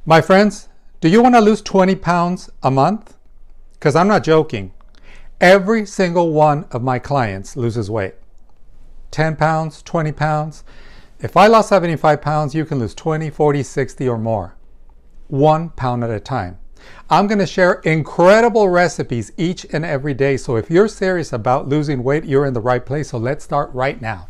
My friends, do you want to lose 20 pounds a month? Because I'm not joking. Every single one of my clients loses weight. 10 pounds, 20 pounds. If I lost 75 pounds, you can lose 20, 40, 60 or more. 1 pound at a time. I'm going to share incredible recipes each and every day. So if you're serious about losing weight, you're in the right place. So let's start right now.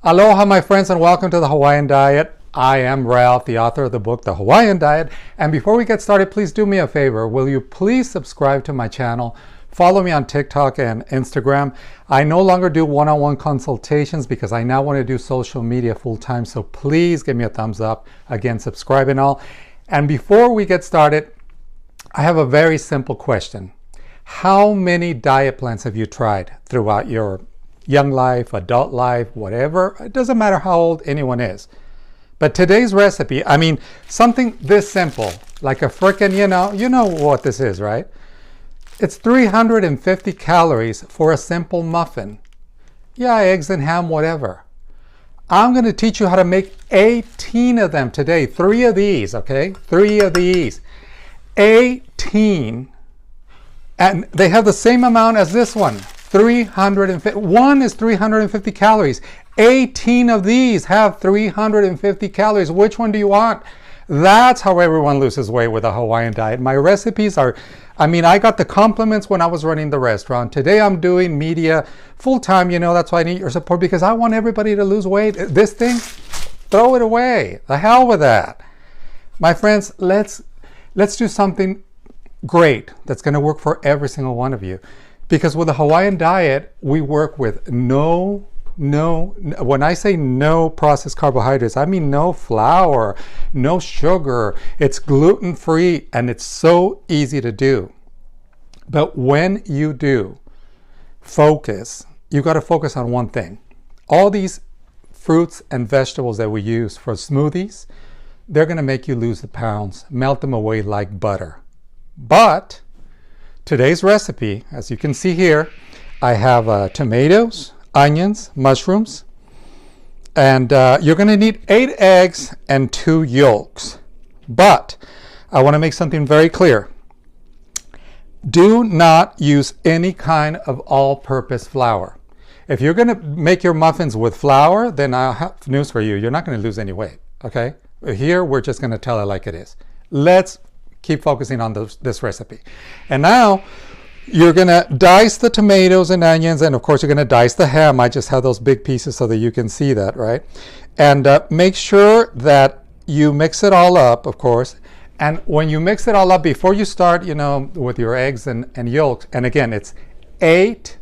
Aloha, my friends, and welcome to the Hawaiian Diet. I am Ralph, the author of the book, The Hawaiian Diet. And before we get started, please do me a favor. Will you please subscribe to my channel? Follow me on TikTok and Instagram. I no longer do one-on-one consultations because I now want to do social media full-time. So please give me a thumbs up. Again, subscribe and all. And before we get started, I have a very simple question. How many diet plans have you tried throughout your young life, adult life, whatever? It doesn't matter how old anyone is. But today's recipe, something this simple, like a frickin', you know what this is, right? It's 350 calories for a simple muffin. Yeah, eggs and ham, whatever. I'm going to teach you how to make 18 of them today. 3 of these, okay? 3 of these. 18. And they have the same amount as this one. 350. One is 350 calories. 18 of these have 350 calories. Which one do you want? That's how everyone loses weight with a Hawaiian diet. My recipes are, I got the compliments when I was running the restaurant. Today I'm doing media full-time, that's why I need your support, because I want everybody to lose weight. This thing, throw it away. The hell with that. My friends, let's do something great that's going to work for every single one of you. Because with the Hawaiian diet, we work with when I say no processed carbohydrates, I mean no flour, no sugar. It's gluten-free and it's so easy to do. But when you do focus, you got to focus on one thing. All these fruits and vegetables that we use for smoothies, they're going to make you lose the pounds, melt them away like butter. But today's recipe, as you can see here, I have tomatoes, onions, mushrooms, and you're going to need 8 eggs and 2 yolks. But I want to make something very clear. Do not use any kind of all-purpose flour. If you're going to make your muffins with flour, then I have news for you. You're not going to lose any weight, okay? Here, we're just going to tell it like it is. Let's keep focusing on this recipe. And now you're going to dice the tomatoes and onions, and of course you're going to dice the ham. I just have those big pieces so that you can see that, right? And make sure that you mix it all up, of course. And when you mix it all up, before you start, with your eggs and yolks, and again, it's 8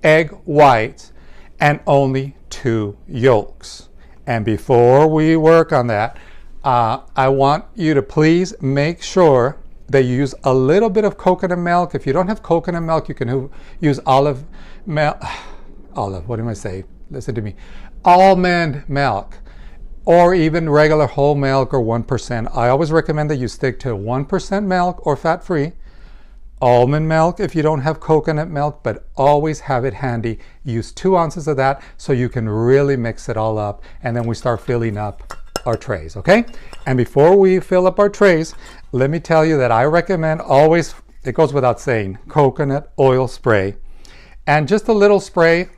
egg whites and only 2 yolks. And before we work on that, I want you to please make sure that you use a little bit of coconut milk. If you don't have coconut milk, you can use almond milk, or even regular whole milk or 1%. I always recommend that you stick to 1% milk or fat-free. Almond milk if you don't have coconut milk, but always have it handy. Use 2 ounces of that so you can really mix it all up, and then we start filling up our trays, okay? And before we fill up our trays, let me tell you that I recommend always, it goes without saying, coconut oil spray. And just a little spray,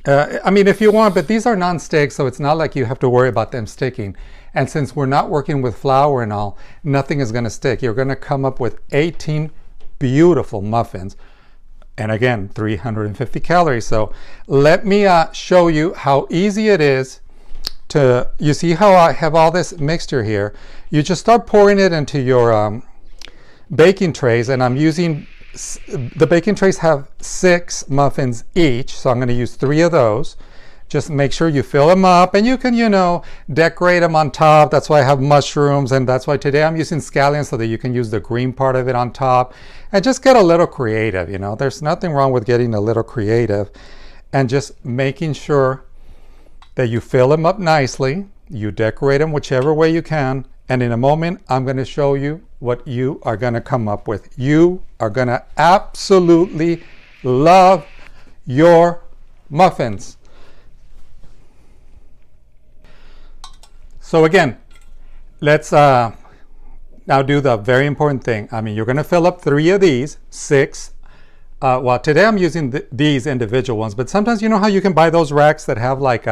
if you want, but these are non-stick, so it's not like you have to worry about them sticking. And since we're not working with flour and all, nothing is going to stick. You're going to come up with 18 beautiful muffins. And again, 350 calories. So let me show you how easy it is. You see how I have all this mixture here? You just start pouring it into your baking trays, and I'm using, the baking trays have 6 muffins each, so I'm going to use 3 of those. Just make sure you fill them up, and you can, decorate them on top. That's why I have mushrooms, and that's why today I'm using scallions so that you can use the green part of it on top. And just get a little creative, There's nothing wrong with getting a little creative and just making sure that you fill them up nicely. You decorate them whichever way you can, And in a moment, I'm going to show you what you are going to come up with. You are going to absolutely love your muffins. So again, let's now do the very important thing. I mean, you're going to fill up 3 of these, 6. Well, today I'm using these individual ones, but sometimes you know how you can buy those racks that have like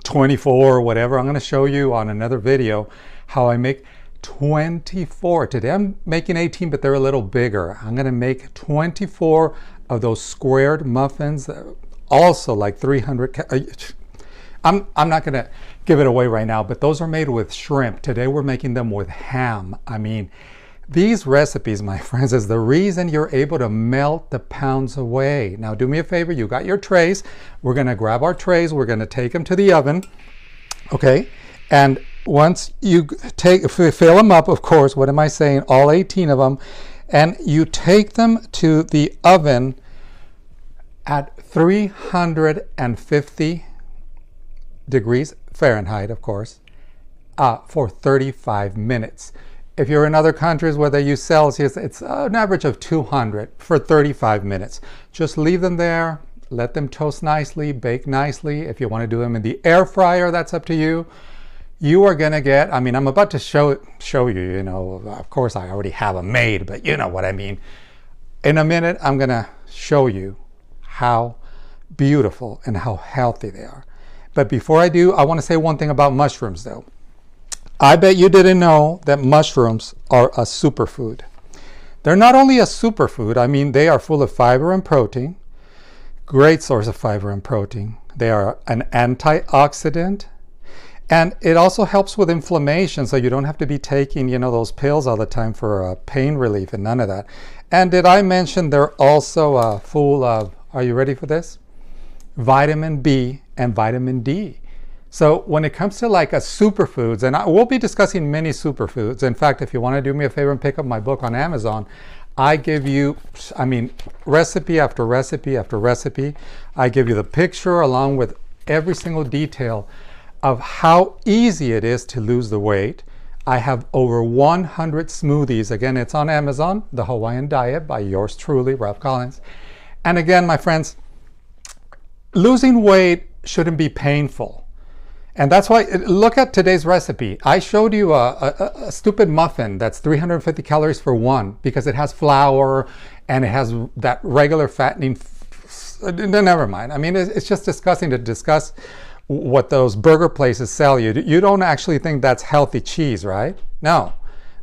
24 or whatever. I'm going to show you on another video how I make 24. Today I'm making 18, but they're a little bigger. I'm going to make 24 of those squared muffins, also like 300. I'm not going to give it away right now, but those are made with shrimp. Today we're making them with ham. I mean, these recipes, my friends, is the reason you're able to melt the pounds away. Now do me a favor, you got your trays. We're going to grab our trays, we're going to take them to the oven, okay? And once you fill them up, of course, what am I saying, all 18 of them, and you take them to the oven at 350 degrees Fahrenheit, of course, for 35 minutes. If you're in other countries where they use Celsius, it's an average of 200 for 35 minutes. Just leave them there, let them toast nicely, bake nicely. If you want to do them in the air fryer, that's up to you. You are going to get, I mean, I'm about to show you, you know, of course I already have them made, but you know what I mean. In a minute, I'm going to show you how beautiful and how healthy they are. But before I do, I want to say one thing about mushrooms though. I bet you didn't know that mushrooms are a superfood. They're not only a superfood, I mean, they are full of fiber and protein. Great source of fiber and protein. They are an antioxidant. And it also helps with inflammation, so you don't have to be taking, you know, those pills all the time for pain relief and none of that. And did I mention they're also full of, are you ready for this? Vitamin B and vitamin D. So when it comes to like a superfoods, and we'll be discussing many superfoods. In fact, if you want to do me a favor and pick up my book on Amazon, I give you, I mean, recipe after recipe after recipe. I give you the picture along with every single detail of how easy it is to lose the weight. I have over 100 smoothies. Again, it's on Amazon, The Hawaiian Diet by yours truly, Ralph Collins. And again, my friends, losing weight shouldn't be painful. And that's why, look at today's recipe. I showed you a stupid muffin that's 350 calories for one because it has flour and it has that regular fattening. Never mind. I mean, it's just disgusting to discuss what those burger places sell you. You don't actually think that's healthy cheese, right? No.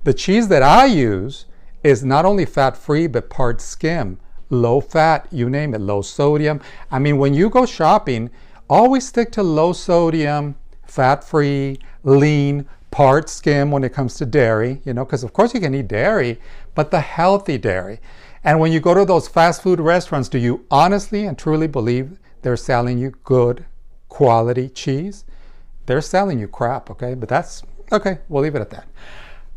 The cheese that I use is not only fat-free, but part skim, low fat, you name it, low sodium. I mean, when you go shopping, always stick to low sodium, fat-free, lean, part skim when it comes to dairy, you know, because of course you can eat dairy, but the healthy dairy. And when you go to those fast food restaurants, do you honestly and truly believe they're selling you good quality cheese? They're selling you crap, okay? But that's, okay, we'll leave it at that.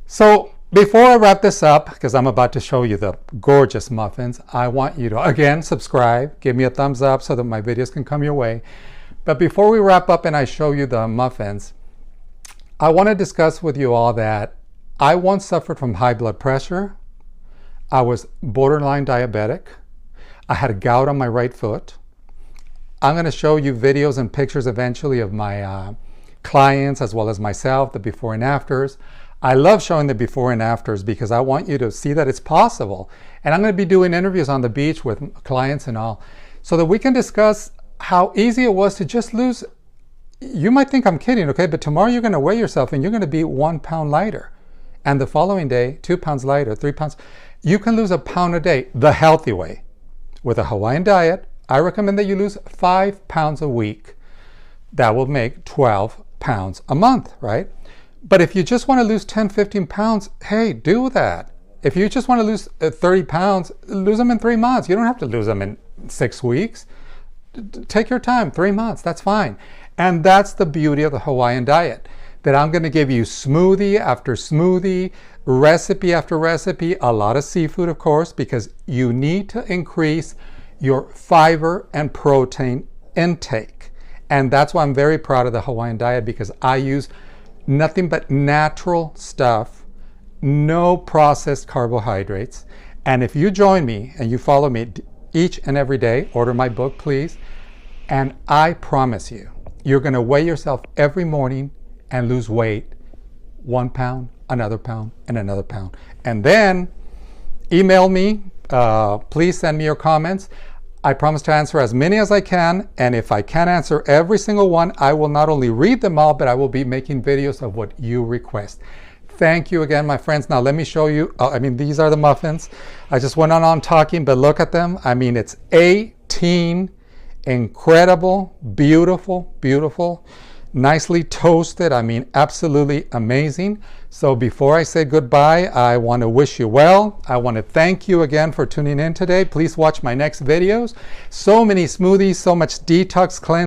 So before I wrap this up, because I'm about to show you the gorgeous muffins, I want you to, again, subscribe, give me a thumbs up so that my videos can come your way. But before we wrap up and I show you the muffins, I want to discuss with you all that I once suffered from high blood pressure. I was borderline diabetic. I had a gout on my right foot. I'm going to show you videos and pictures eventually of my clients as well as myself, the before and afters. I love showing the before and afters because I want you to see that it's possible. And I'm going to be doing interviews on the beach with clients and all so that we can discuss how easy it was to just lose. You might think I'm kidding, okay? But tomorrow you're going to weigh yourself and you're going to be 1 pound lighter. And the following day, 2 pounds lighter, 3 pounds. You can lose a pound a day the healthy way. With a Hawaiian diet, I recommend that you lose 5 pounds a week. That will make 12 pounds a month, right? But if you just want to lose 10, 15 pounds, hey, do that. If you just want to lose 30 pounds, lose them in 3 months. You don't have to lose them in 6 weeks. Take your time, 3 months, that's fine. And that's the beauty of the Hawaiian diet, that I'm going to give you smoothie after smoothie, recipe after recipe, a lot of seafood, of course, because you need to increase your fiber and protein intake. And that's why I'm very proud of the Hawaiian diet, because I use Nothing but natural stuff, no processed carbohydrates. And if you join me and you follow me each and every day, order my book, please. And I promise you, you're going to weigh yourself every morning and lose weight, 1 pound, another pound, and another pound. And then email me. Please send me your comments. I promise to answer as many as I can. And if I can't answer every single one, I will not only read them all, but I will be making videos of what you request. Thank you again, my friends. Now let me show you. These are the muffins. I just went on talking, but look at them. It's 18 incredible, beautiful, beautiful, nicely toasted. Absolutely amazing. So before I say goodbye, I want to wish you well. I want to thank you again for tuning in today. Please watch my next videos. So many smoothies, so much detox cleanse.